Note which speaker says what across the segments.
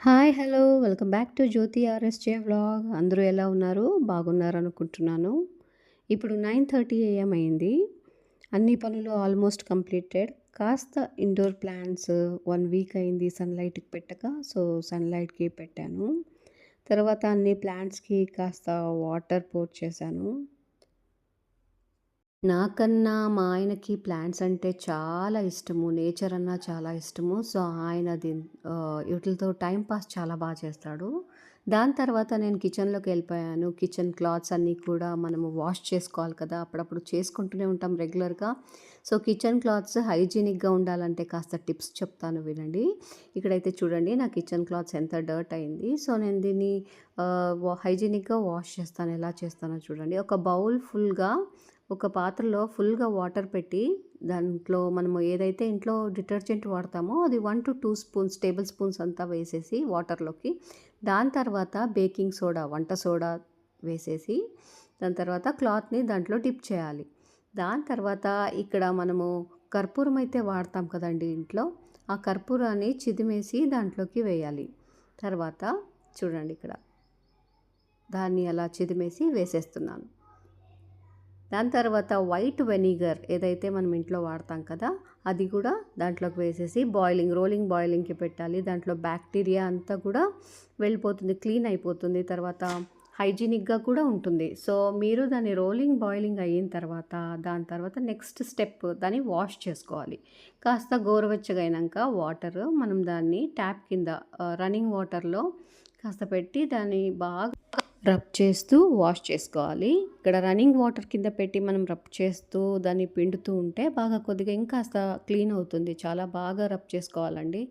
Speaker 1: Hi! Hello! Welcome back to Jyoti RSJ vlog. అందరూ ఎలా ఉన్నారు? బాగున్నారనుకుంటున్నాను. ఇప్పుడు 9:30 AM అయింది. అన్ని పనులు ఆల్మోస్ట్ కంప్లీటెడ్. కాస్త ఇండోర్ ప్లాంట్స్ 1 వీక్ అయింది సన్‌లైట్‌కి పెట్టక. సో, సన్‌లైట్‌కి పెట్టాను. తర్వాత అన్ని ప్లాంట్స్‌కి కాస్త వాటర్ పోర్ చేశాను. నాకన్నా మా ఆయనకి ప్లాంట్స్ అంటే చాలా ఇష్టము. నేచర్ అన్నా చాలా ఇష్టము. సో, ఆయనది వీటిలతో టైమ్ పాస్ చాలా చేస్తాడు. దాని తర్వాత నేను కిచెన్‌లోకెళ్ళిపోయాను. కిచెన్ క్లాత్స్ అన్నీ కూడా మనము వాష్ చేసుకోవాలి కదా! అప్పుడప్పుడు చేసుకుంటూనే ఉంటాం రెగ్యులర్‌గా. సో, కిచెన్ క్లాత్స్ హైజీనిక్‌గా ఉండాలంటే కాస్త టిప్స్ చెప్తాను వినండి. ఇక్కడైతే చూడండి నా కిచెన్ క్లాత్స్ ఎంత డర్ట్ అయింది. సో, నేను దీన్ని హైజీనిక్‌గా వాష్ చేస్తాను. ఎలా చేస్తానో చూడండి. ఒక బౌల్ ఫుల్‌గా ఒక పాత్రలో ఫుల్‌గా వాటర్ పెట్టి, దాంట్లో మనము ఏదైతే ఇంట్లో డిటర్జెంట్ వాడతామో అది 1-2 స్పూన్స్, టేబుల్ స్పూన్స్ అంతా వేసేసి వాటర్‌లోకి, దాని తర్వాత బేకింగ్ సోడా, వంట సోడా వేసేసి, దాని తర్వాత క్లాత్‌ని దాంట్లో డిప్ చేయాలి. దాని తర్వాత ఇక్కడ మనము కర్పూరం అయితే వాడతాం కదండీ ఇంట్లో, ఆ కర్పూరాన్ని చిదిమేసి దాంట్లోకి వేయాలి. తర్వాత చూడండి ఇక్కడ, దాన్ని అలా చిదిమేసి వేసేస్తున్నాను. దాని తర్వాత వైట్ వెనిగర్ ఏదైతే మనం ఇంట్లో వాడతాం కదా, అది కూడా దాంట్లోకి వేసేసి రోలింగ్ బాయిలింగ్‌కి పెట్టాలి. దాంట్లో బ్యాక్టీరియా అంతా కూడా వెళ్ళిపోతుంది, క్లీన్ అయిపోతుంది. తర్వాత హైజీనిక్‌గా కూడా ఉంటుంది. సో, మీరు దాన్ని బాయిలింగ్ అయిన తర్వాత, దాని తర్వాత నెక్స్ట్ స్టెప్ దాన్ని వాష్ చేసుకోవాలి. కాస్త గోరువెచ్చగా అయినంక మనం దాన్ని ట్యాప్ కింద రన్నింగ్ వాటర్‌లో కాస్త పెట్టి దాన్ని బాగా రబ్ చేస్తూ వాష్ చేసుకోవాలి. ఇక్కడ రన్నింగ్ వాటర్ కింద పెట్టి మనం రబ్ చేస్తూ దాన్ని పిండుతూ ఉంటే బాగా కొద్దిగా ఇంకాస్త క్లీన్ అవుతుంది. చాలా బాగా రబ్ చేసుకోవాలండి.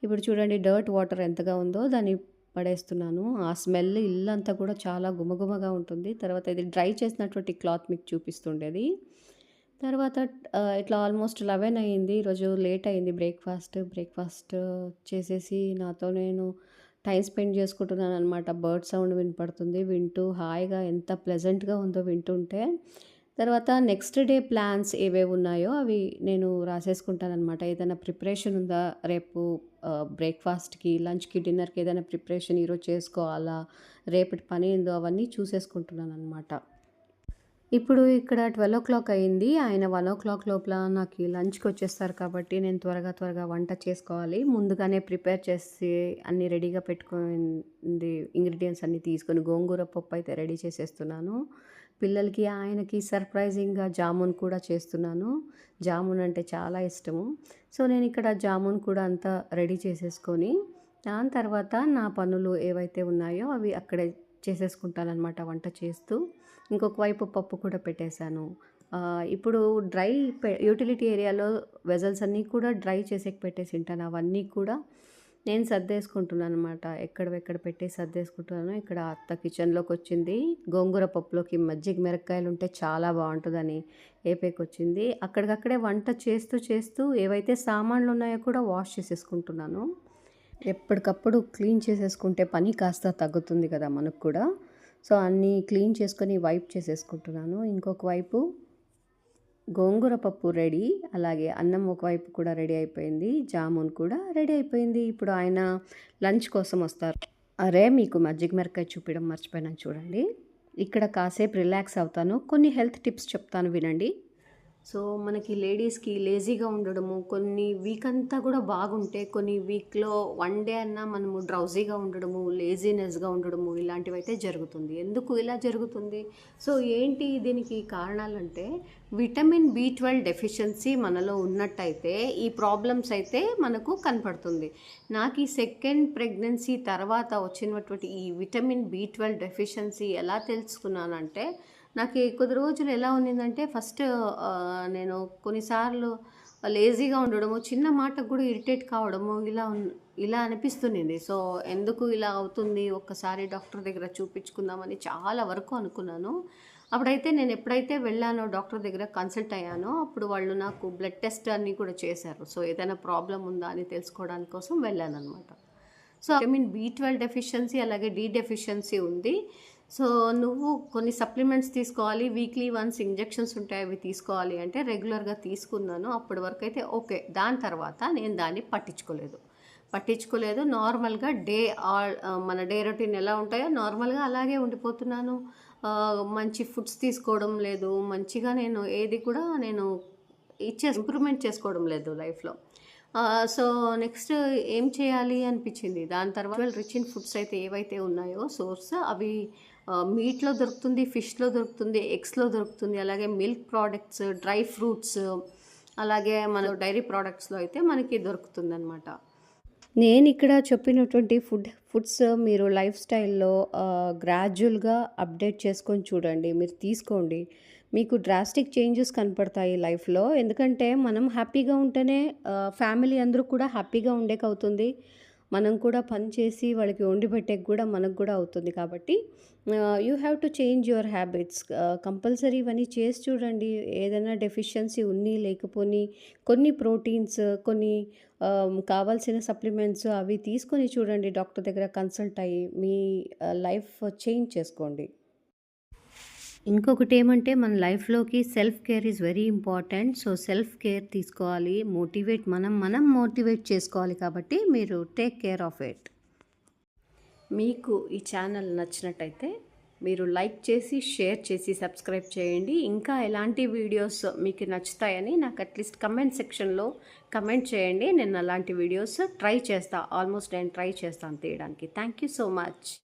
Speaker 1: ఇప్పుడు చూడండి డర్ట్ వాటర్ ఎంతగా ఉందో దాన్ని పడేస్తున్నాను. ఆ స్మెల్ ఇల్లంతా కూడా చాలా గుమగుమగా ఉంటుంది. తర్వాత ఇది డ్రై చేసినటువంటి క్లాత్ మీకు చూపిస్తుండేది. తర్వాత ఇట్లా ఆల్మోస్ట్ 11 అయింది. ఈరోజు లేట్ అయింది బ్రేక్‌ఫాస్ట్ చేసేసి నాతో నేను టైమ్ స్పెండ్ చేసుకుంటున్నాననమాట. బర్డ్ సౌండ్ వినపడుతుంది. వింటూ హాయిగా ఎంత ప్లెజెంట్‌గా ఉందో వింటుంటే. తర్వాత నెక్స్ట్ డే ప్లాన్స్ ఏవేవున్నాయో అవి నేను రాసేసుకుంటాననమాట. ఏదైనా ప్రిపరేషన్ ఉందా రేపు బ్రేక్‌ఫాస్ట్‌కి, లంచ్‌కి, డిన్నర్‌కి ఏదైనా ప్రిపరేషన్ ఈరోజు చేసుకోవాలా? రేపటి పని ఏందో అవన్నీ చూసేసుకుంటున్నాననమాట. ఇప్పుడు ఇక్కడ 12:00 అయింది. ఆయన 1:00 లోపల నాకి లంచ్‌కొచ్చేస్తారు కాబట్టి, నేను త్వరగా వంట చేసుకోవాలి. ముందుగానే ప్రిపేర్ చేసి అన్నీ రెడీగా పెట్టుకుంది. ఇంగ్రీడియెంట్స్ అన్నీ తీసుకొని గోంగూర పప్పు అయితే రెడీ చేసేస్తున్నాను. పిల్లలకి, ఆయనకి సర్ప్రైజింగ్‌గా జామున్ కూడా చేస్తున్నాను. జామున్ అంటే చాలా ఇష్టము. సో, నేనిక్కడ జామున్ కూడా అంతా రెడీ చేసేసుకొని, దాని తర్వాత నా పనులు ఏవైతే ఉన్నాయో అవి అక్కడే చేసేసుకుంటాననమాట వంట చేస్తూ. ఇంకొక వైపు పప్పు కూడా పెట్టేశాను. ఇప్పుడు యుటిలిటీ ఏరియాలో వెజల్స్ అన్నీ కూడా డ్రై చేసేకి పెట్టేసుంటాను. అవన్నీ కూడా నేను సర్దేసుకుంటున్నాననమాట. ఎక్కడివెక్కడ పెట్టేసి సర్దేసుకుంటున్నాను. ఇక్కడ అత్త కిచెన్‌లోకొచ్చింది. గోంగూర పప్పులోకి మజ్జిగ మిరపకాయలుంటే చాలా బావుంటదని ఏపేకొచ్చింది. అక్కడికక్కడే వంట చేస్తూ ఏవైతే సామాన్లున్నాయో కూడా వాష్ చేసేసుకుంటున్నాను. ఎప్పటికప్పుడు క్లీన్ చేసేసుకుంటే పని కాస్త తగ్గుతుంది కదా మనకు కూడా. సో, అన్నీ క్లీన్ చేసుకొని వైప్ చేసేసుకుంటున్నాను. ఇంకొక వైపు గోంగూర పప్పు రెడీ. అలాగే అన్నం ఒకవైపు కూడా రెడీ అయిపోయింది. జామున్ కూడా రెడీ అయిపోయింది. ఇప్పుడు ఆయన లంచ్ కోసం వస్తారు. అరే! మీకు మజ్జిగ మిరపకాయ చూపియడం మర్చిపోయాను చూడండి. ఇక్కడ కాసేపు రిలాక్స్ అవుతాను. కొన్ని హెల్త్ టిప్స్ చెప్తాను వినండి. సో, మనకి లేడీస్‌కి లేజీగా ఉండడము, కొన్ని వీక్ అంతా కూడా బాగుంటే, కొన్ని వీక్‌లో 1 డే అన్నా మనము డ్రౌజీగా ఉండడము, లేజీనెస్‌గా ఉండడము ఇలాంటివైతే జరుగుతుంది. ఎందుకు ఇలా జరుగుతుంది? సో, ఏంటి దీనికి కారణాలంటే, విటమిన్ బి12 డెఫిషియన్సీ మనలో ఉన్నట్టయితే, ఈ ప్రాబ్లమ్స్ అయితే మనకు కనపడుతుంది. నాకు ఈ సెకండ్ ప్రెగ్నెన్సీ తర్వాత వచ్చినటువంటి ఈ విటమిన్ బి12 డెఫిషియన్సీ ఎలా తెలుసుకున్నానంటే, నాకి కొద్ది రోజులు ఎలా ఉన్నిందంటే ఫస్ట్ నేను కొన్నిసార్లు లేజీగా ఉండడము, చిన్న మాటకు కూడా ఇరిటేట్ కావడము ఇలా అనిపిస్తున్నింది. సో, ఎందుకు ఇలా అవుతుంది? ఒక్కసారి డాక్టర్ దగ్గర చూపించుకుందామని చాలా వరకు అనుకున్నాను. అప్పుడైతే నేను ఎప్పుడైతే వెళ్ళానో డాక్టర్ దగ్గర కన్సల్ట్ అయ్యానో, అప్పుడు వాళ్ళు నాకు బ్లడ్ టెస్ట్ అన్నీ కూడా చేశారు. సో, ఏదైనా ప్రాబ్లమ్ ఉందా అని తెలుసుకోవడానికి కోసం వెళ్ళాననమాట. సో, విటమిన్ బి12 డెఫిషియన్సీ అలాగే డి డెఫిషియన్సీ ఉంది. సో, నువ్వు కొన్ని సప్లిమెంట్స్ తీసుకోవాలి. వీక్లీ వన్స్ ఇంజెక్షన్స్ ఉంటాయి. అవి తీసుకోవాలి అంటే రెగ్యులర్‌గా తీసుకున్నాను. అప్పటి వరకైతే ఓకే. దాని తర్వాత నేను దాన్ని పట్టించుకోలేదు. పట్టించుకోలేదు. నార్మల్‌గా మన డే రొటీన్ ఎలా ఉంటాయో నార్మల్‌గా అలాగే ఉండిపోతున్నాను. మంచి ఫుడ్స్ తీసుకోవడం లేదు. మంచిగా నేను ఏది కూడా నేను ఇంప్రూవ్‌మెంట్ చేసుకోవడం లేదు లైఫ్‌లో. సో, నెక్స్ట్ ఏం చేయాలి అనిపిచ్చింది. దాని తర్వాత రిచ్ ఇన్ ఫుడ్స్ అయితే ఏవైతే ఉన్నాయో సోర్స్ అవి మీట్‌లో దొరుకుతుంది, ఫిష్‌లో దొరుకుతుంది, ఎగ్స్‌లో దొరుకుతుంది. అలాగే మిల్క్ ప్రొడక్ట్స్, డ్రై ఫ్రూట్స్, అలాగే మన డైరీ ప్రొడక్ట్స్‌లో అయితే మనకి దొరుకుతుందనమాట. నేనిక్కడ చెప్పినటువంటి ఫుడ్స్ మీరు లైఫ్ స్టైల్‌లో గ్రాడ్యుయల్‌గా అప్డేట్ చేసుకొని చూడండి. మీరు తీసుకోండి. మీకు డ్రాస్టిక్ చేంజెస్ కనపడతాయి లైఫ్‌లో. ఎందుకంటే మనం హ్యాపీగా ఉంటేనే ఫ్యామిలీ అందరూ కూడా హ్యాపీగా ఉండేకవుతుంది. మనం కూడా పని చేసి వాళ్ళకి వండి పెట్టేకి గూడా మనకు గూడా అవుతుంది కాబట్టి you have to change your habits. Compulsory ఇవన్నీ చేసి చూడండి. ఏదైనా డెఫిషియన్సీ ఉన్ని లేకపోని కొన్ని ప్రోటీన్స్, కొన్ని కావాల్సిన సప్లిమెంట్స్ అవి తీసుకొని చూడండి. డాక్టర్ దగ్గర కన్సల్ట్ అయ్యి మీ లైఫ్ చేంజ్ చేసుకోండి. ఇంకొకటేమంటే మన లైఫ్‌లోకి self care is very important. So, self care తీసుకోవాలి. మనం మోటివేట్ చేసుకోవాలి కాబట్టి మీరు టేక్ కేర్ ఆఫ్ ఇట్. మీకు ఈ ఛానల్ నచ్చినట్టయితే మీరు లైక్ చేసి, షేర్ చేసి, సబ్స్క్రైబ్ చేయండి. ఇంకా ఎలాంటి వీడియోస్ మీకు నచ్చుతాయని నాకు అట్‌లీస్ట్ కమెంట్ సెక్షన్‌లో కమెంట్ చేయండి. నేను అలాంటి వీడియోస్ ట్రై చేస్తా. ఆల్మోస్ట్ నేను ట్రై చేస్తాను తీయడానికి. Thank you so much.